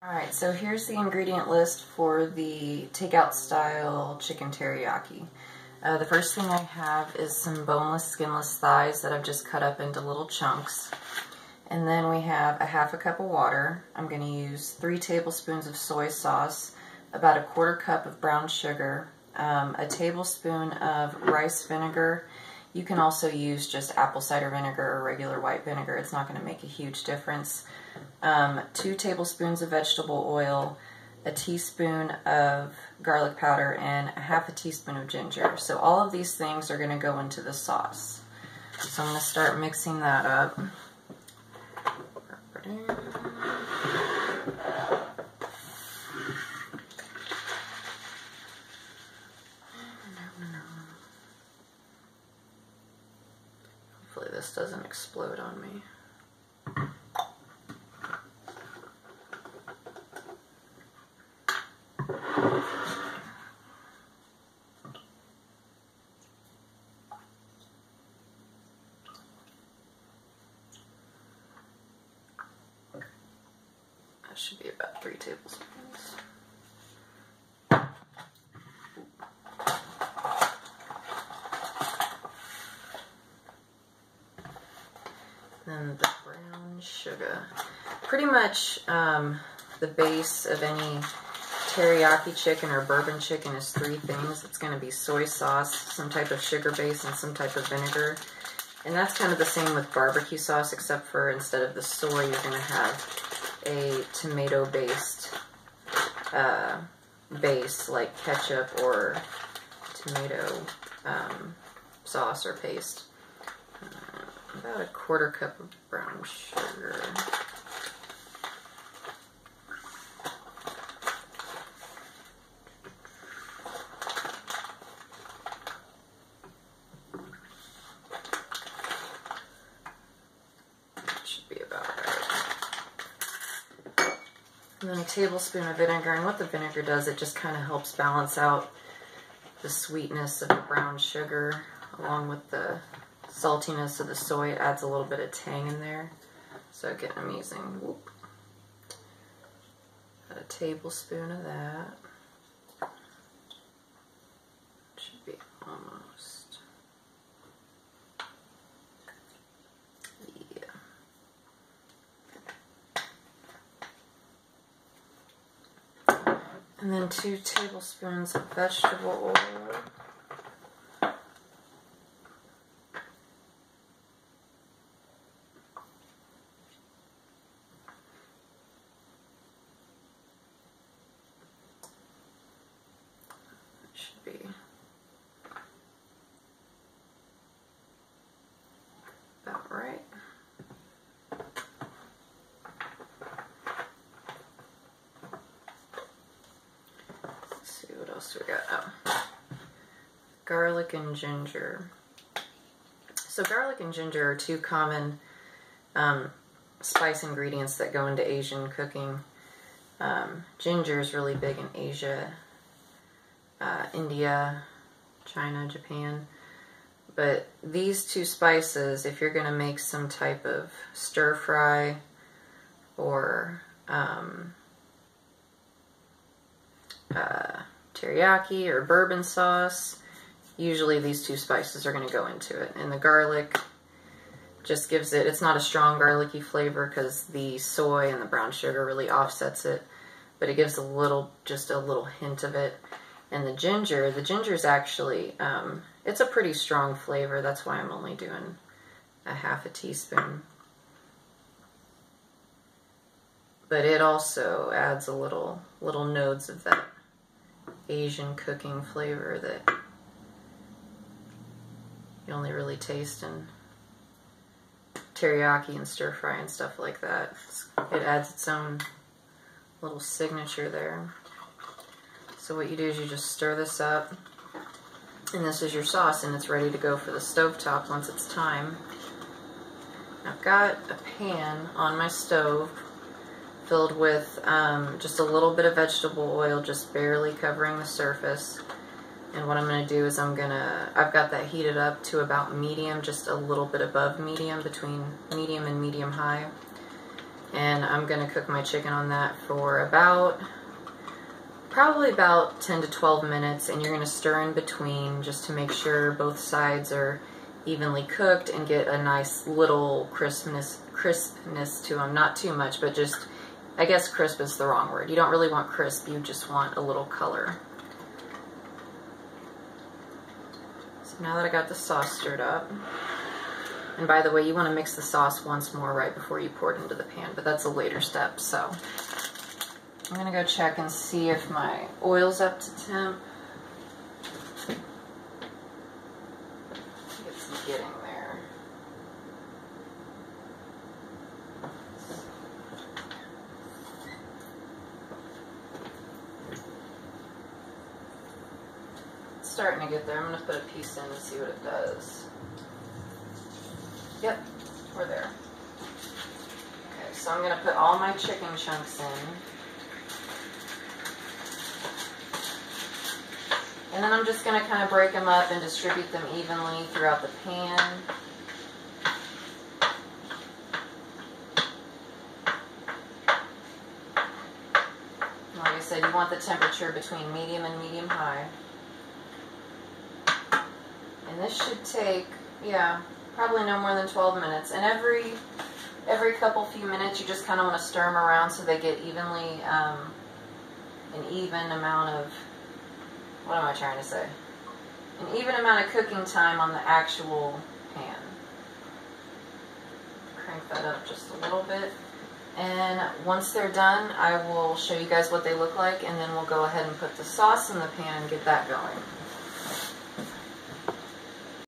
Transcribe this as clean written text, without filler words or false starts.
Alright, so here's the ingredient list for the takeout style chicken teriyaki. The first thing I have is some boneless, skinless thighs that I've just cut up into little chunks. And then we have a half a cup of water. I'm going to use 3 tablespoons of soy sauce, about a 1/4 cup of brown sugar, a tablespoon of rice vinegar. You can also use just apple cider vinegar or regular white vinegar. It's not going to make a huge difference. 2 tablespoons of vegetable oil, a teaspoon of garlic powder, and a half a teaspoon of ginger. So all of these things are going to go into the sauce. So I'm going to start mixing that up. Hopefully this doesn't explode on me. That should be about 3 tablespoons. Then the brown sugar. Pretty much the base of any teriyaki chicken or bourbon chicken is 3 things. It's going to be soy sauce, some type of sugar base, and some type of vinegar. And that's kind of the same with barbecue sauce, except for instead of the soy, you're going to have a tomato-based base like ketchup or tomato sauce or paste. About a 1/4 cup of brown sugar. And then a tablespoon of vinegar, and what the vinegar does, it just kind of helps balance out the sweetness of the brown sugar along with the saltiness of the soy. It adds a little bit of tang in there, so I get an amazing whoop. Got a tablespoon of that. Should be almost. And then 2 tablespoons of vegetable oil. Should be about right. What else we got? Oh, garlic and ginger. So garlic and ginger are 2 common spice ingredients that go into Asian cooking. Ginger is really big in Asia, India, China, Japan. But these 2 spices, if you're going to make some type of stir fry or teriyaki or bourbon sauce, usually these 2 spices are going to go into it. And the garlic just gives it, it's not a strong garlicky flavor because the soy and the brown sugar really offsets it, but it gives a little, just a little hint of it. And the ginger is actually, it's a pretty strong flavor. That's why I'm only doing a half a teaspoon. But it also adds a little nodes of that Asian cooking flavor that you only really taste in teriyaki and stir fry and stuff like that. It adds its own little signature there. So what you do is you just stir this up, and this is your sauce, and it's ready to go for the stovetop once it's time. I've got a pan on my stove filled with just a little bit of vegetable oil, just barely covering the surface. And what I'm going to do is I've got that heated up to about medium, just a little bit above medium, between medium and medium high. And I'm going to cook my chicken on that for probably about 10 to 12 minutes, and you're going to stir in between just to make sure both sides are evenly cooked and get a nice little crispness to them. Not too much, but just, I guess crisp is the wrong word. You don't really want crisp, you just want a little color. So now that I got the sauce stirred up, and by the way, you want to mix the sauce once more right before you pour it into the pan, but that's a later step. So I'm going to go check and see if my oil's up to temp. It's getting there. It's starting to get there. I'm going to put a piece in and see what it does. Yep, we're there. Okay, so I'm going to put all my chicken chunks in. And then I'm just going to kind of break them up and distribute them evenly throughout the pan. Like I said, you want the temperature between medium and medium high. And this should take, yeah, probably no more than 12 minutes. And every few minutes you just kind of want to stir them around so they get evenly, an even amount of, what am I trying to say? An even amount of cooking time on the actual pan. Crank that up just a little bit. And once they're done, I will show you guys what they look like, and then we'll go ahead and put the sauce in the pan and get that going.